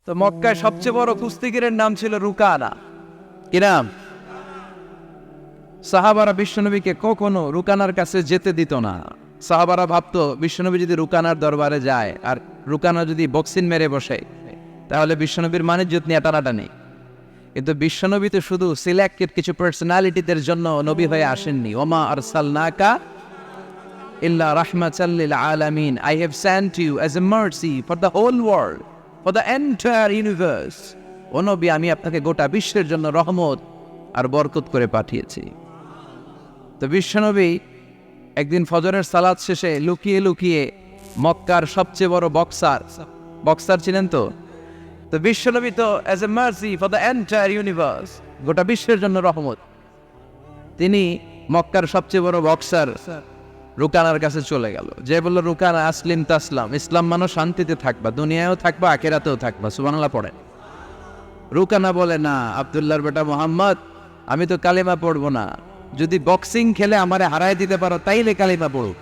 তো মক্কায় সবচেয়ে বড় কুস্তিগিরের নাম ছিল রুকানা। কি নাম? সাহাবারা বিশ্বনবীকে কখনো রুকানার কাছে যেতে দিত না। সাহাবারা ভাবতো বিশ্বনবী যদি রুকানার দরবারে যায় আর রুকানা যদি বক্সিন মেরে বসে তাহলে বিশ্বনবীর মানিজ্যত নিয়ে টানাটানি। কিন্তু বিশ্বনবী তো শুধু সিলেক্টেড কিছু পার্সোনালিটিদের জন্য নবী হয়ে আসেননি। ওমা আরসালনাকা ইল্লা রাহমাতাল লিল আলামিন, I have sent you as a mercy for the whole world, for the entire universe. ও নবী, আমি আপনাকে গোটা বিশ্বের জন্য রহমত আর বরকত করে পাঠিয়েছি। তো বিশ্বনবী একদিন ফজরের সালাত শেষে লুকিয়ে লুকিয়ে মক্কার সবচেয়ে বড় বক্সার ছিলেন তো বিশ্বনবী তো as a mercy for the entire universe, গোটা বিশ্বের জন্য রহমত, তিনি মক্কার সবচেয়ে বড় বক্সার রুকানার কাছে চলে গেল। যে বলল, রুকানা আসলিম তাসলাম, ইসলাম মানো শান্তিতে থাকবা, দুনিয়ায়ও থাকবা আখিরাতেও থাকবা, সুবহানাল্লাহ পড়েন। রুকানা বলে, না আব্দুল্লাহর বেটা মোহাম্মদ, আমি তো কালিমা পড়বো না, যদি বক্সিং খেলে আমারে হারায় দিতে পারো তাইলে কালিমা পড়ো।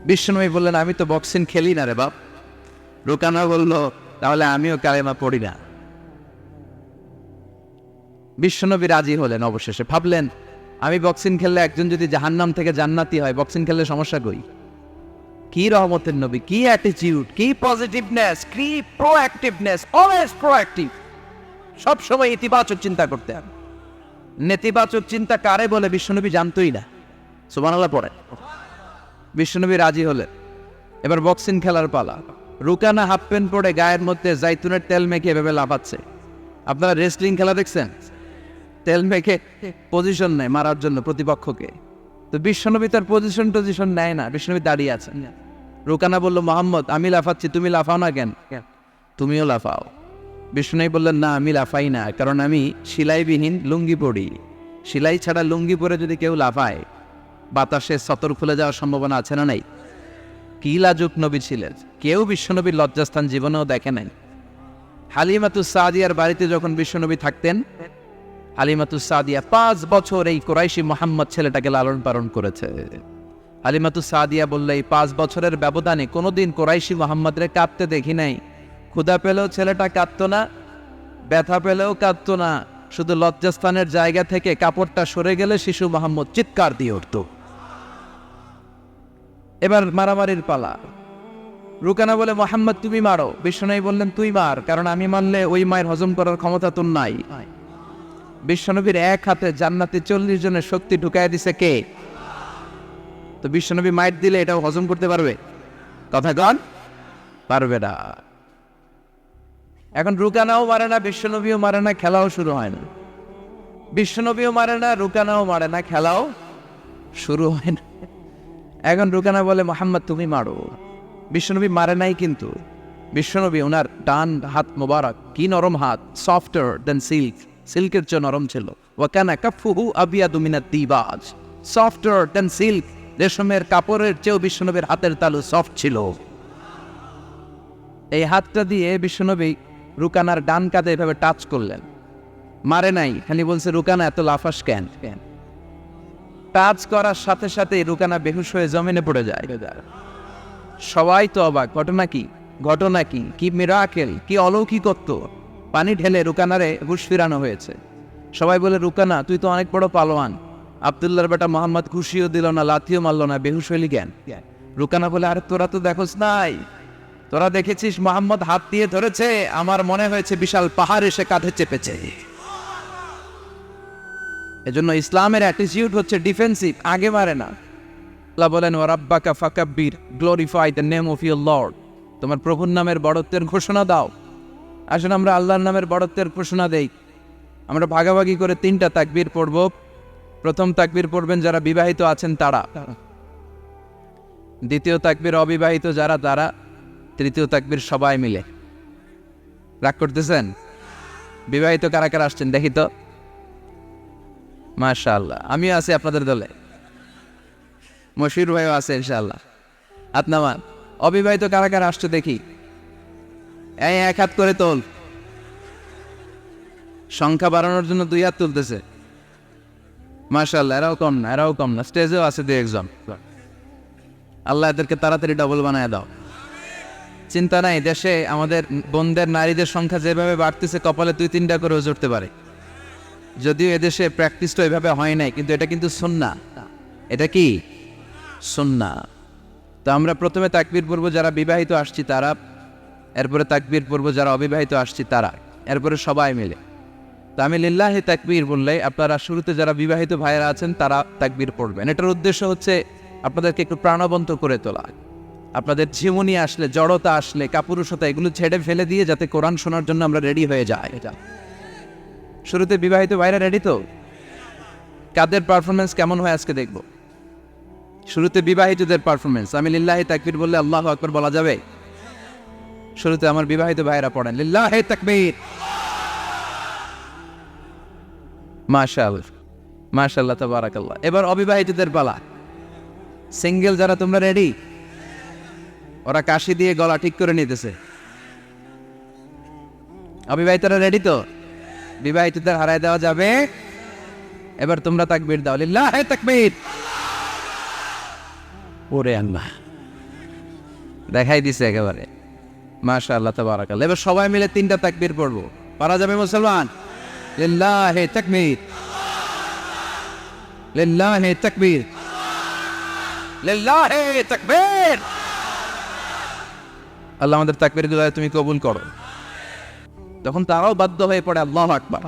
বিশ্বনবী বললেন, আমি তো বক্সিং খেলি না রে বাপ। রুকানা বলল, তাহলে আমিও কালিমা পড়ি না। বিশ্বনবী রাজি হলেন। অবশেষে ভাবলেন, আমি বক্সিং খেললে একজন যদি জাহান্নাম থেকে জান্নাতি হয়, বক্সিং খেললে সমস্যা কই? কি রহমতের নবী, কি অ্যাটিটিউড, কি পজিটিভনেস, কি প্রোঅ্যাক্টিভনেস, অলওয়েজ প্রোঅ্যাক্টিভ, সব সময় ইতিবাচক চিন্তা করতে হবে। নেতিবাচক চিন্তা কারে বলে বিশ্বনবী জানতোই না, সুবহানাল্লাহ পড়ে। বিশ্বনবী রাজি হলেন। এবার বক্সিং খেলার পালা। রুকানা হাফ প্যান্ট পরে গায়ের মধ্যে জাইতুনের তেল মেখে এভাবে লাফাচ্ছে। আপনারা রেসলিং খেলা দেখছেন? তেল মেখে পজিশন নেয় মারার জন্য প্রতিপক্ষকে। তো বিশ্বনবী তার পজিশন নেয় না, বিশ্বনবী দাঁড়িয়ে আছেন। রুকানা বলল, মোহাম্মদ, আমি লাফাচ্ছি, তুমি লাফাও না কেন? তুমিও লাফাও। বিশ্বনবী বললেন, না আমি লাফাই না, কারণ আমি সেলাইবিহীন লুঙ্গি পরি। সেলাই ছাড়া লুঙ্গি পরে যদি কেউ লাফায়, বাতাসে সতর খুলে যাওয়ার সম্ভাবনা আছে না নাই? কি লাজুক নবী ছিলেন, কেউ বিশ্বনবীর লজ্জাস্থান জীবনেও দেখে নাই। হালিমাতুস সাদিয়ার বাড়িতে যখন বিশ্বনবী থাকতেন, হালিমাতুস সাদিয়া 5 বছর এই কুরাইশি মোহাম্মদ ছেলেটাকে লালন পালন করেছে। হালিমাতুস সাদিয়া বললে, এই 5 বছরের ব্যবধানে কোনোদিন কুরাইশি মোহাম্মদরে কাঁদতে দেখি নাই। ক্ষুধা পেলেও ছেলেটা কাঁদতো না, ব্যথা পেলেও কাঁদতো না, শুধু লজ্জাস্থানের জায়গা থেকে কাপড়টা সরে গেলে শিশু মোহাম্মদ চিৎকার দিয়ে উঠত। এবার মারামারির পালা। রুকানা বলে, মোহাম্মদ তুমি মারো। বিশ্বনবী বললেন, তুই মার, কারণ আমি মারলে ওই মায়ের হজম করার ক্ষমতা তোর নাই। বিশ্বনবীর এক হাতে জান্নাতে 40 জনের শক্তি ঢুকায় দিছে কে? তো বিশ্বনবী মাইট দিলে এটাও হজম করতে পারবে? কথা কন, পারবে না। এখন রুকানাও মারে না, বিশ্বনবীও মারে না, খেলাও শুরু হয় না। বিশ্বনবীও মারে না, রুকানাও মারে না, খেলাও শুরু হয় না। এখন রুকানা বলে, মোহাম্মদ তুমি মারো। বিশ্বনবী মারে নাই, কিন্তু বিশ্বনবী ওনার ডান হাত মোবারক, কি নরম হাত, সফটার দেন সিল্ক, সিল্কের চেয়ে নরম ছিল। ওয়াকানা কাফুহু আবিয়াদু মিনাদ দিবাজ, সফটার দেন সিল্ক, রেশমের কাপড়ের চেয়েও বিশ্বনবীর হাতের তালু সফট ছিল। এই হাতটা দিয়ে বিশ্বনবী রুকানার ডান কাঁধে এভাবে টাচ করলেন, মারে নাই, খালি বলছে, রুকানা এত লাফাস কেন? টাচ করার সাথে সাথে রুকানা বেহুশ হয়ে জমিনে পড়ে যায়। সবাই তো অবাক, ঘটনা কি, কি মিরাকেল, কি অলৌকিকত্ব। পানি ঢেলে রুকানারে হুশ ফিরানো হয়েছে। সবাই বলে, রুকানা তুই তো অনেক বড় পালোয়ান, আব্দুল্লাহর বেটা মোহাম্মদ খুশিও দিল না, লাথিও মারল না, বেহুশ হইলি কেন? রুকানা বলে, আরে তোরা তো দেখোস নাই, তোরা দেখেছিস মোহাম্মদ হাত দিয়ে ধরেছে, আমার মনে হয়েছে বিশাল পাহাড় এসে কাঁধে চেপেছে। এজন্য ইসলামের অ্যাটিটিউড হচ্ছে ডিফেন্সিভ, আগে মারে না। আল্লাহ বলেন, ওয়া রাব্বাকা ফাকাব্বির, glorify the name of your lord, তোমার প্রভুর নামের বড়ত্বের ঘোষণা দাও। আসুন আমরা আল্লাহর নামের বড়ত্বের ঘোষণা দেই। আমরা ভাগাভাগি করে 3টা তাকবীর পড়ব। প্রথম তাকবীর পড়বেন যারা বিবাহিত আছেন তারা, দ্বিতীয় তাকবীর অবিবাহিত যারা তারা, তৃতীয় তাকবীর সবাই মিলে। রাগ করতেছেন? বিবাহিত কারা কারা আসছেন দেখি তো? মাশাআল্লাহ, আমিও আছি আপনাদের দলে, মশির ভাইও আছে ইনশাআল্লাহ। হাত নামান। অবিবাহিত কারা কারা আসছে দেখি, এই এক হাত করে তোল। সংখ্যা বাড়ানোর জন্য 2 হাত তুলতেছে। মাশাআল্লাহ, এরাও কম না, স্টেজেও আছে 2 একজন। আল্লাহ এদেরকে তাড়াতাড়ি ডবল বানায় দাও। চিন্তা নাই, দেশে আমাদের বোনদের নারীদের সংখ্যা যেভাবে বাড়তেছে কপালে 2-3টা করে জুটতে পারে। যদিও এদেশে প্র্যাকটিসটা এভাবে হয় নাই, কিন্তু এটা কিন্তু সুন্নাহ। এটা কি সুন্নাহ? তো আমরা প্রথমে তাকবীর পড়ব যারা বিবাহিত আসছি তারা, এরপরে তাকবীর পড়ব যারা অবিবাহিত আসছি তারা, এরপরে সবাই মিলে। তো আমি লিল্লাহি তাকবীর বললে আপনারা শুরুতে যারা বিবাহিত ভাইয়েরা আছেন তারা তাকবীর পড়বেন। এটার উদ্দেশ্য হচ্ছে আপনাদেরকে একটু প্রাণবন্ত করে তোলা, আপনাদের ঝিমুনি আসলে, জড়তা আসলে, কাপুরুষতা এগুলো ছেড়ে ফেলে দিয়ে যাতে কোরআন শোনার জন্য আমরা রেডি হয়ে যাই। এটা শুরুতে বিবাহিত ভাইরা রেডি তো? কাদের পারফরমেন্স কেমন হয় আজকে দেখব। শুরুতে বিবাহিতদের পারফরমেন্স। আমি লিল্লাহি তাকবীর বললে আল্লাহু আকবার বলা যাবে? শুরুতে আমার বিবাহিত ভাইরা পড়েন লিল্লাহি তাকবীর। মাশাআল্লাহ, মাশাআল্লাহ, তাবারাকাল্লাহ। এবার অবিবাহিতদের পালা। সিঙ্গেল যারা তোমরা রেডি? ওরা কাশি দিয়ে গলা ঠিক করে নিতেছে। অবিবাহিতরা রেডি তো? বিবাহিতদের হারায় দেওয়া যাবে? এবার তোমরা তাকবীর দাও, লিল্লাহি তাকবীর। ওরে আল্লাহ, দেখাই দিছে একেবারে। মাশাআল্লাহ, তাবারাকাল্লাহ। এবার সবাই মিলে 3টা তাকবীর পড়বো। পারা যাবে মুসলমান? লিল্লাহি তাকবীর, লিল্লাহি তাকবীর, লিল্লাহি তাকবীর। আল্লাহ আমাদের তাকবীর গুলো তুমি কবুল করো। তখন তারাও বাধ্য হয়ে পড়ে আল্লাহু আকবার।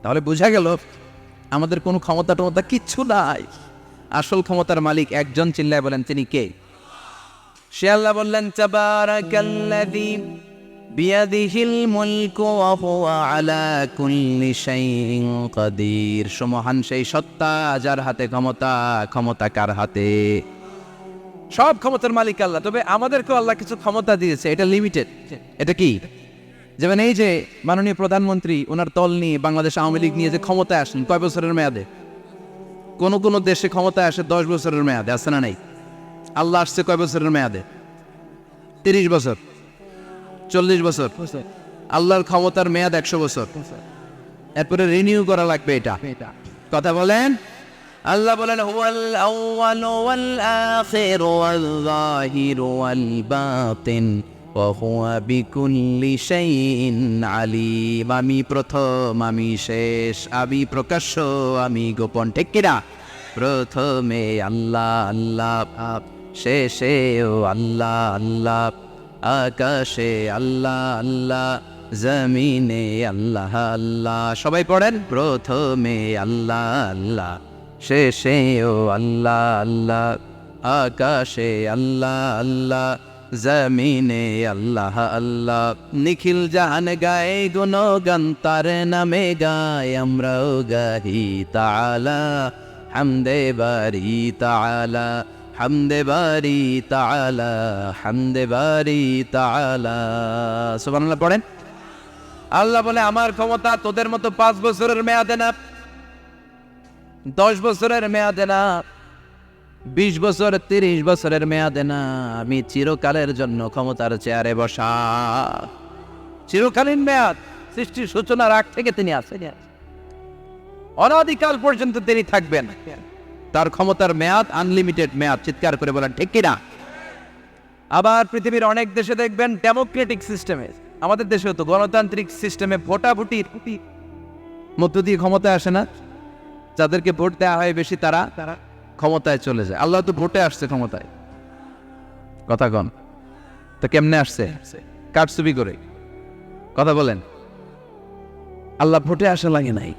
তাহলে বোঝা গেল আমাদের কোনো ক্ষমতা টমতা কিচ্ছু নাই, আসল ক্ষমতার মালিক একজন। চিল্লায় বলেন তিনি কে? সে আল্লাহ বললেন তাবারাকাল্লাযী বিয়াদিহিল মুলকু ওয়া হুয়া আলা কুল্লি শাইইন কাদির। সমহান সেই সত্তা যার হাতে ক্ষমতা, ক্ষমতা কার হাতে? সব ক্ষমতার মালিক আল্লাহ। তবে আমাদেরকেও আল্লাহ কিছু ক্ষমতা দিয়েছে, এটা লিমিটেড। এটা কি? যেমন এই যে মাননীয় প্রধানমন্ত্রী ওনার দল নিয়ে বাংলাদেশ আওয়ামী লীগ নিয়ে যে ক্ষমতায় আসেন, কয় বছরের মেয়াদে? কোন কোন দেশে ক্ষমতায় আসে 10 বছরের মেয়াদে, আছে না নাই? আল্লাহ আসছে কয় বছরের মেয়াদে? 30 বছর, 40 বছর। আল্লাহর ক্ষমতার মেয়াদ 100 বছর। এরপরে রিনিউ করা লাগবে। এটা কথা বলেন। আল্লাহ বলেন হুয়াল আউয়ালু ওয়াল আখিরু ওয়াল যাহিরু ওয়াল বাতিন ওয়া হুয়া বিকুল্লি শাইইন আলিম। আমি প্রথম, আমি শেষ, আমি প্রকাশ্য, আমি গোপন। ঠিক কিনা? প্রথমে আল্লাহ আল্লাহ, শেষেও আল্লাহ আল্লাহ, আকাশে আল্লাহ আল্লাহ, জমিনে আল্লাহ আল্লাহ। সবাই পড়েন, প্রথমে আল্লাহ আল্লাহ, শেষেও আল্লাহ আল্লাহ, আকাশে আল্লাহ আল্লাহ, জমিনে আল্লাহ আল্লাহ। নিখিল জাহান গায়ে গুণগান তার নামে গায়, আমরাও গাহি তাআলা হামদে বারি তাআলা, হামদে বারি তাআলা, হামদে বারি তাআলা। সুবহানাল্লাহ পড়েন। আল্লাহ বলে আমার ক্ষমতা তোদের মতো 5 বছরের মেয়াদে না, 10 বছরের মেয়াদে না, 20 বছর 30 বছরের মেয়াদে না। আমি চিরকালের জন্য ক্ষমতার চেয়ারে বসা। চিরকালীন মেয়াদ, সৃষ্টির সূচনার আগ থেকে তিনি আছেন, অনাদিকাল পর্যন্ত তিনি থাকবেন। তার ক্ষমতার মেয়াদ আনলিমিটেড মেয়াদ। চিৎকার করে বলেন ঠিক কিনা? আবার পৃথিবীর অনেক দেশে দেখবেন ডেমোক্রেটিক সিস্টেমে, আমাদের দেশেও তো গণতান্ত্রিক সিস্টেমে ভোটাভুটির মধ্য দিয়ে ক্ষমতায় আসে না। যাদেরকে ভোট দেওয়া হয় বেশি তারা ক্ষমতায় চলে যায়। আল্লাহ তো ভোটে আসছে ক্ষমতায়। কথা কন তো কেমনে আসছে? কারচুপি করে। কথা বলেন। আল্লাহ ভোটে আসা লাগে নাই,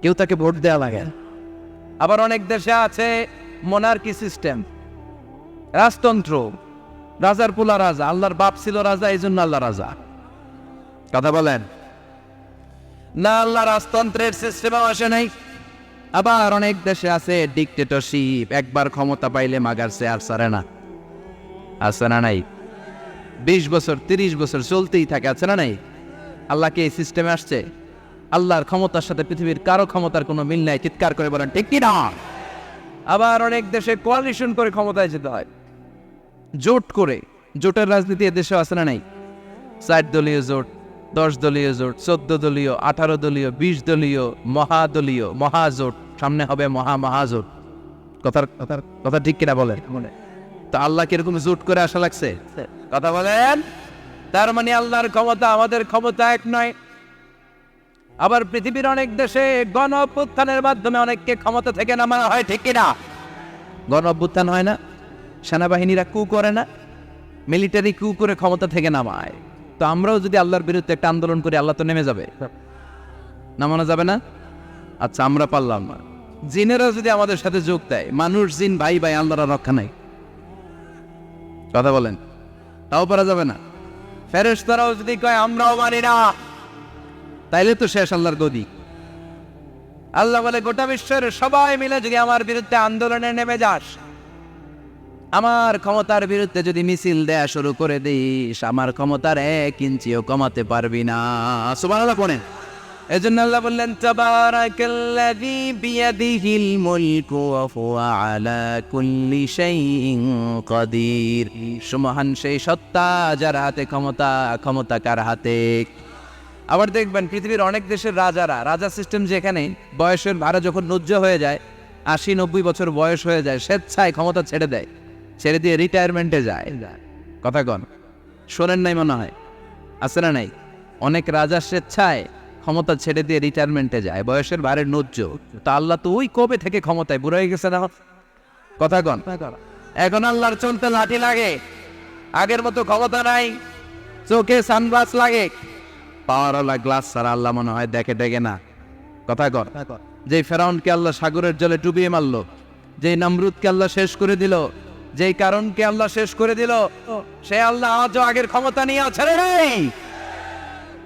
কেউ তাকে ভোট দেওয়া লাগে। আবার অনেক দেশে আছে মোনার্কি সিস্টেম, রাজতন্ত্র, রাজার পোলা রাজা। আল্লাহর বাপ ছিল রাজা, এই জন্য আল্লাহ রাজা। কথা বলেন না, আল্লাহ রাজতন্ত্রের সিস্টেমও আসে নাই। আবার অনেক দেশে আছে ডিক্টেটরশিপ, একবার ক্ষমতা পাইলে মাগার চেয়ার ছাড়ে না। আছে না নাই? 20 বছর 30 বছর চলতেই থাকে, আছে না নাই? আল্লাহ কি এই সিস্টেমে আসছে? আল্লাহর ক্ষমতার সাথে পৃথিবীর কারো ক্ষমতার কোনো মিল নাই। চিৎকার করে বলেন ঠিক কি না? আবার অনেক দেশে কোয়ালিশন করে ক্ষমতায় যেতে হয়, জোট করে। জোটের রাজনীতি এদেশে আছে না নাই? 4 দলীয় জোট, 10 দলীয় জোট, 14 দলীয়, 18 দলীয়, 20 দলীয়, মহাদলীয়, মহাজোট, সামনে হবে মহাজোট। কথা ঠিক কিনা বলেন? তো আল্লাহ কিরকম জোট করে আসা লাগছে? কথা বলেন। তার মানে আল্লাহর ক্ষমতা আমাদের ক্ষমতা এক নয়। আবার পৃথিবীর অনেক দেশে গণ অভ্যুত্থানের মাধ্যমে অনেককে ক্ষমতা থেকে নামানো হয়, ঠিক কিনা? গণ অভ্যুত্থান হয় না, সেনাবাহিনীরা কু করে না, মিলিটারি কু করে ক্ষমতা থেকে নামায়। তো আমরাও যদি আল্লাহর বিরুদ্ধে একটা আন্দোলন করি, আল্লাহ তো নেমে যাবে, নামানো যাবে না? আচ্ছা, আমরা পারলাম না, জিনেরা যদি আমাদের সাথে যোগ দেয়, মানুষ জিন ভাই ভাই, আল্লাহর রক্ষা নাই। কথা বলেন, তাও পারা যাবে না। ফেরেশতারাও যদি কয় আমরাও মানি না, তাইলে তো শেষ আল্লাহর গদি। আল্লাহ বলে গোটা বিশ্বের সবাই মিলে যদি আমার বিরুদ্ধে আন্দোলনে নেমে যাস, আমার ক্ষমতার বিরুদ্ধে যদি মিছিল দেয়া শুরু করে দিস, আমার ক্ষমতার 1 ইঞ্চিও কমাতে পারবি না। সুবহানাল্লাহ পড়েন। এজন্য আল্লাহ বললেন তাবারাকাল্লাযী বিয়াদিহিল মুলকু ওয়া হুয়া আলা কুল্লি শাইইন কাদির। সুমহান সেই সত্তা যার হাতে ক্ষমতা, ক্ষমতা কার হাতে? আবার দেখবেন পৃথিবীর অনেক দেশের রাজা সিস্টেম, যেখানে বয়সের ভাড়া যখন নুজ্জ হয়ে যায়, 80-90 বছর বয়স হয়ে যায়, স্বেচ্ছায় ক্ষমতা ছেড়ে দেয়, ছেড়ে দিয়ে রিটায়ারমেন্টে যায়। কথা কন, শোনেন নাই মনে হয়? আছে না নাই? অনেক রাজা স্বেচ্ছায় ক্ষমতা ছেড়ে দিয়ে রিটায়ারমেন্টে যায়, বয়সের ভারে নুজ্জ। তো আল্লাহ তো ওই কবে থেকে ক্ষমতায়, বুড়ো হয়ে গেছে না? কথা কন। এখন আল্লাহর চলতে লাঠি লাগে, আগের মতো ক্ষমতা নাই, চোখে সানগ্লাস লাগে, পাওয়ারওয়ালা গ্লাস ছাড়া আল্লাহ মনে হয় দেখে না। কথা কর। যে ফেরাউনকে আল্লাহ সাগরের জলে ডুবিয়ে মারলো, যে নমরুদকে আল্লাহ শেষ করে দিল, যেই কারণকে আল্লাহ শেষ করে দিল, সে আল্লাহ আজও আগের ক্ষমতা নিয়ে ছেড়ে নেই।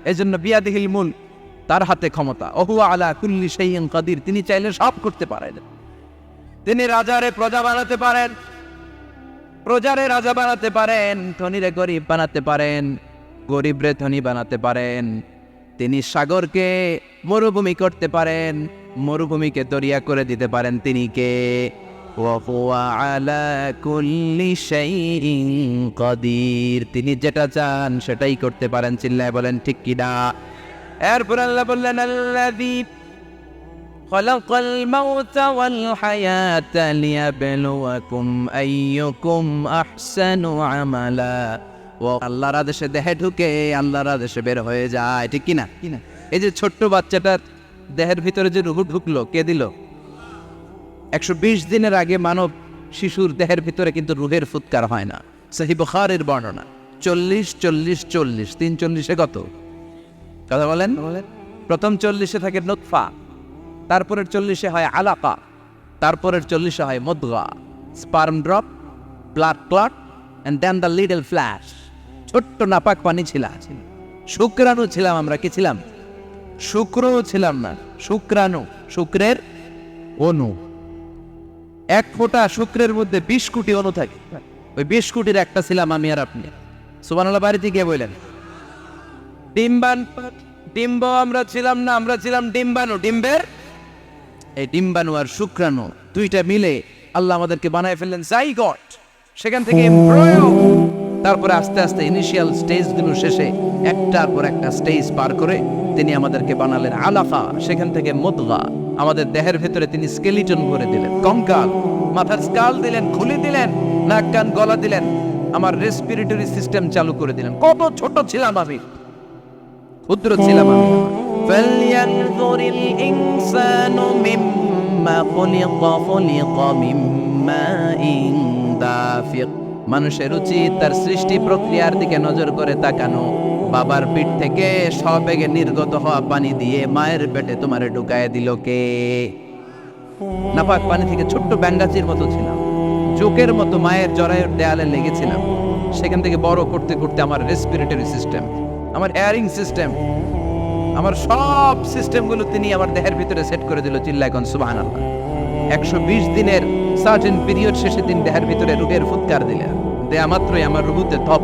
এই জন্য বিয়াদিহিল মুলক, তার হাতে ক্ষমতা। ওহুয়া আলা কুল্লি শাইইন কাদির, তিনি চাইলে সব করতে পারেন। তিনি রাজারে প্রজা বানাতে পারেন, প্রজারে রাজা বানাতে পারেন, ধনীরে গরিব বানাতে পারেন, গরিবরে ধনী বানাতে পারেন। তিনি সাগরকে মরুভূমি করতে পারেন, মরুভূমিকে দরিয়া করে দিতে পারেন। তিনি কে? ওয়া হুয়া আলা কুল্লি শাইইন কাদির, তিনি যেটা চান সেটাই করতে পারেন। চিল্লায় বলেন ঠিক কিনা? এরপর আল্লাহ বললেন আল্লাযী খালাকাল মাউতা ওয়াল হায়াতা লিয়াবলুয়াকুম আইয়ুকুম আহসানু আমালা। ও আল্লাহর আদেশে দেহে ঢুকে, আল্লাহর আদেশে বের হয়ে যায়, ঠিক কিনা? এই যে ছোট্ট বাচ্চাটার দেহের ভিতরে যে রূহ ঢুকলো, কে দিল? 120 দিনের আগে মানব শিশুর দেহের ভিতরে কিন্তু রূহের ফুৎকার হয় না। সহিহ বুখারীর বর্ণনা 40-40-40, 340-এ কত? কথা বলেন। প্রথম 40-এ থাকে নুতফা, তারপরের 40-এ হয় আলাকা, তারপরের 40-এ হয় মুদগা, sperm drop, blood clot, and then the little flesh. ছোট্ট নাপাক পানি ছিলাম, শুক্রাণু ছিলাম আমরা। কি ছিলাম? শুক্রও ছিলাম না, শুক্রাণু, শুক্রের অণু। 1 ফোঁটা শুক্রের মধ্যে 20 কোটি অণু থাকে, ওই 20 কোটির একটা ছিলাম আমি আর আপনি। সুবহানাল্লাহ বাড়িতে গিয়ে বললেন। ডিম্ব আমরা ছিলাম না, আমরা ছিলাম ডিম্বাণু। ডিম্বের এই ডিম্বাণু আর শুক্রাণু দুইটা মিলে আল্লাহ আমাদেরকে বানায় ফেললেন জাইগট, সেখান থেকে এমব্রায়ো, তারপরে আস্তে আস্তে ইনিশিয়াল স্টেজগুলো শেষে একটার পর একটা স্টেজ পার করে তিনি আমাদেরকে বানালেন আলাকা, সেখান থেকে মুদগা। আমাদের দেহের ভেতরে তিনি স্কেলিটন করে দিলেন, কঙ্কাল, মাথার স্কাল দিলেন, খুলি দিলেন, নাক কান গলা দিলেন, আমার রেসপিরেটরি সিস্টেম চালু করে দিলেন। কত ছোট ছিলাম আমি, ক্ষুদ্র ছিলাম আমি। ফালইয়ানজুরিল ইনসানু মিম্মা খুলিকা মিম্মাইন দাফিক। মানুষের উচিত তার সৃষ্টি প্রক্রিয়ার দিকে নজর করে তাকানো। বাবার পিঠ থেকে সবেগে নির্গত হওয়া পানি দিয়ে মায়ের পেটে তোমারে ঢুকায় দিল কে? নাপাক পানি থেকে ছোট্ট ব্যাঙ্গাচির মতো ছিলাম, জোকের মতো মায়ের জরায়ুর দেয়ালে লেগেছিলাম। সেখান থেকে বড় করতে করতে আমার রেসপিরেটরি সিস্টেম, আমার এয়ারিং সিস্টেম, আমার সব সিস্টেমগুলো তিনি আমার দেহের ভিতরে সেট করে দিল। চিল্লায় কোন সুবহানাল্লাহ। 120 দিনের সার্টেন পিরিয়ড শেষে তিনি দেহের ভিতরে রূহের ফুৎকার দিলেন। দেয়া মাত্রই আমার রুহুতে ধপ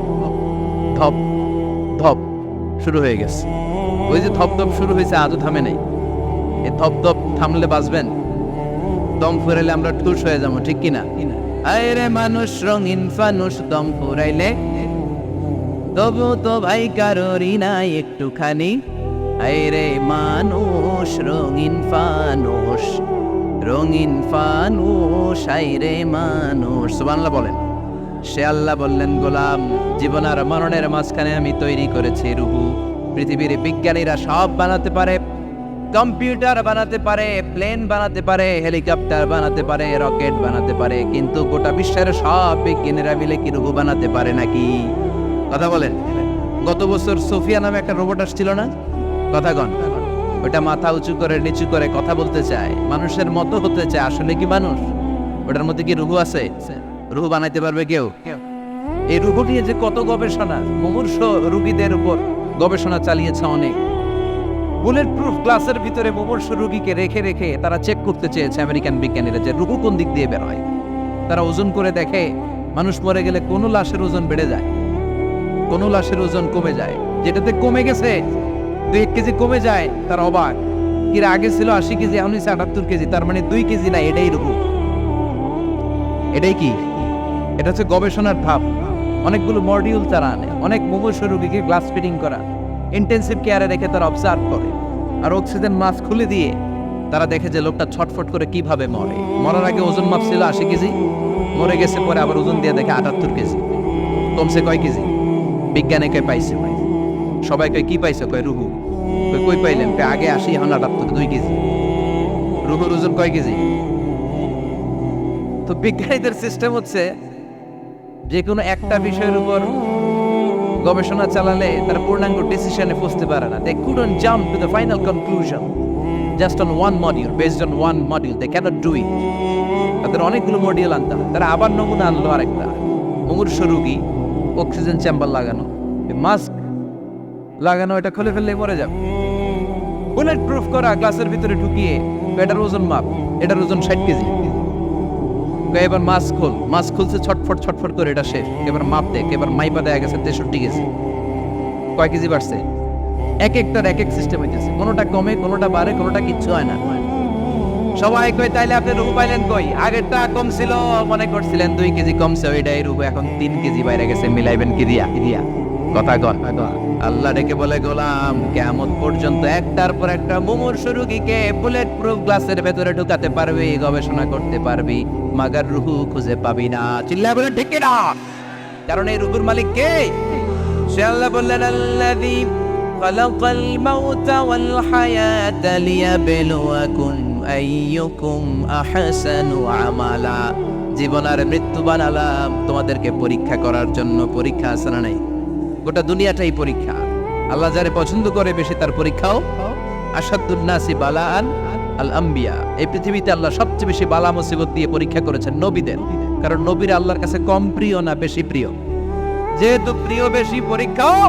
ধপ ধপ শুরু হয়ে গেছে। ওই যে ধপ ধপ শুরু হয়েছে, আজও থামে নাই। এই ধপ ধপ থামলে বাঁচবেন, দম ফুরাইলে আমরা ঠুস হয়ে যাবো, ঠিক কিনা? আরে মানুষ রঙিন ফানুষ, দম ফুরাইলে তবু তো ভাই কারোরই নাই একটুখানি। আরে মানুষ রঙিন ফানুষ, রঙিন ফানুষ, আইরে মানুষ। সুবহানাল্লাহ বলেন। সে আল্লাহ বললেন, গোলাম, জীবন আর মরণের মাঝখানে আমি তৈরি করেছি রুহু। পৃথিবীর বিজ্ঞানীরা সব বানাতে পারে, কম্পিউটার বানাতে পারে, প্লেন বানাতে পারে, হেলিকপ্টার বানাতে পারে, রকেট বানাতে পারে, কিন্তু গোটা বিশ্বের সব বিজ্ঞানীরা মিলে কি রুহু বানাতে পারে নাকি? কথা বলেন। গত বছর সোফিয়া নামে একটা রোবট আসছিল না? কথা কন। ওটা মাথা উঁচু করে নিচু করে কথা বলতে চায়, মানুষের মতো হতে চায়। আসলে কি মানুষ? ওটার মধ্যে কি রুহু আছে? রুহু বানাইতে পারবে কেউ? এই রুহু নিয়ে যে কত গবেষণা, মুমূর্ষ রোগীদের উপর গবেষণা চালিয়েছে অনেক। বুলেট প্রুফ গ্লাসের ভিতরে মুমূর্ষ রোগীকে রেখে রেখে তারা চেক করতে চেয়েছে আমেরিকান বিজ্ঞানীরা যে রুহু কোন দিক দিয়ে বের হয়। তারা ওজন করে দেখে মানুষ মরে গেলে কোন লাশের ওজন বেড়ে যায়, কোন লাশের ওজন কমে যায়। যেটাতে কমে গেছে 2 কেজি কমে যায়, তার অবাক। কিরা আগে ছিল 80 কেজি, এখন 78 কেজি, তার মানে 2 কেজি না, এটাই রুহু। এটাই কি? এটা হচ্ছে গবেষণার ধাপ। অনেকগুলো মডিউল তারা আনে, অনেক মুমূর্ষ রোগীকে গ্লাস ফিটিং করা, ইন্টেন্সিভ কেয়ারে রেখে তারা অবজার্ভ করে, আর অক্সিজেন মাস্ক খুলে দিয়ে তারা দেখে যে লোকটা ছটফট করে কিভাবে মরে। মরার আগে ওজন মাপ ছিল 80 কেজি, মরে গেছে পরে আবার ওজন দিয়ে দেখে 78 কেজি। কমছে কয় কেজি? বিজ্ঞানে কয় পাইছে। সবাই কয় কি পাইছে? কয় রুহু। কই পাইলেন? আগে 80, এখন 78, 2 কেজি। রুহুর ওজন কয় কেজি? তো বিজ্ঞানীদের সিস্টেম হচ্ছে যে কোনো একটা বিষয়ের উপর গবেষণা চালালে তারা পূর্ণাঙ্গ ডিসিশনে পৌঁছতে পারে না। They couldn't jump to the final conclusion just on one module, based on one module. They cannot do it. তাদের অনেকগুলো মডিউল আনতে হয়। তারা আবার নমুনা আনলো আরেকটা, মুমূর্ষ রোগী, অক্সিজেন চেম্বার লাগানো, মাস্ক লাগানো, এটা খুলে ফেললে মরে যাবে। বুলেট প্রুফ করা গ্লাসের ভিতরে ঢুকিয়ে এটার ওজন মাপ, এটার ওজন 60 কেজি। এবার মাস্ক খোল, মাস্ক খুলছে ছটফট ছটফট করে, এটা শেষ। এবার মাপ দেখ, এবার মাইপা দেয়া গেছে 63 কেজি। কয় কেজি বাড়ছে? এক একটার এক এক সিস্টেম হইতেছে, কোনোটা কমে, কোনোটা বাড়ে, কোনোটা কিচ্ছু হয় না। সবাই কয় তাইলে আপনি রুহু পাইলেন কই? আগেরটা কম ছিল, মনে করছিলেন 2 কেজি কমছে, ওইটাই রুহু, এখন 3 কেজি বাইরে গেছে, মিলাইবেন কি দিয়া? কথা কন। আল্লাহ ডেকে বলে, গোলাম, কিয়ামত পর্যন্ত একটার পর একটা মুমূর্ষ রোগীকে বুলেট প্রুফ গ্লাসের ভেতরে ঢুকাতে পারবি, গবেষণা করতে পারবি, মাগার রুহু খুঁজে পাবি না। চিল্লায় বলেন ঠিক না? কারণ এই রুহুর মালিক কে? সে আল্লাহ বললেন, আল্লাযী খালাকাল মাউতা ওয়াল হায়াতা লিয়াবলুয়াকুম আইয়ুকুম আহসানু আমালা। জীবন আর মৃত্যু বানালাম তোমাদেরকে পরীক্ষা করার জন্য। পরীক্ষা আছে না নাই? গোটা দুনিয়াটাই পরীক্ষা। আল্লাহ যারে পছন্দ করে বেশি তার পরীক্ষাও। আশাদ্দুন নাসি বালাআন আল আম্বিয়া। এই পৃথিবীতে আল্লাহ সবচেয়ে বেশি বালা মুসিবত দিয়ে পরীক্ষা করেছেন নবীদের। কারণ নবীরা আল্লাহর কাছে কম প্রিয় না বেশি প্রিয়? যেহেতু প্রিয় বেশি, পরীক্ষাও।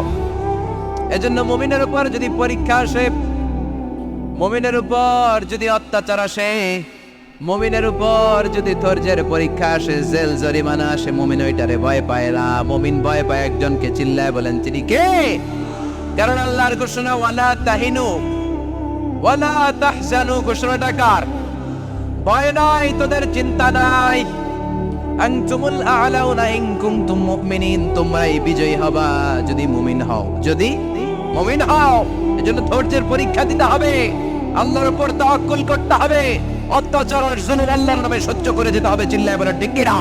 এজন্য মুমিনের উপর যদি পরীক্ষা আসে, মুমিনের উপর যদি অত্যাচার আসে, মুমিনের উপর যদি ধৈর্যের পরীক্ষা আসে, জেল জরিমানা আসে, মুমিন ওইটারে ভয় পায় না। মুমিন ভয় পায় একজনকে। চিল্লায় বলেন তিনি কে? কারণ আল্লাহর ঘোষণা, ওয়ালা তাহিনু ওয়ালা তাহজানু। ঘোষণাটা কার? ভয় নাই, তোদের চিন্তা নাই। আনতুমুল আ'লাউনা ইন কুনতুম মুমিনিন। তোমরাই বিজয়ী হবা যদি মুমিন হও, যদি মুমিন হও। এজন্য ধৈর্যের পরীক্ষা দিতে হবে, আল্লাহর উপর তাওয়াক্কুল করতে হবে, অত্যাচার আর জুলুম আল্লাহর নামে সহ্য করে যেতে হবে। চিল্লায় বলেন ঠিক কিনা?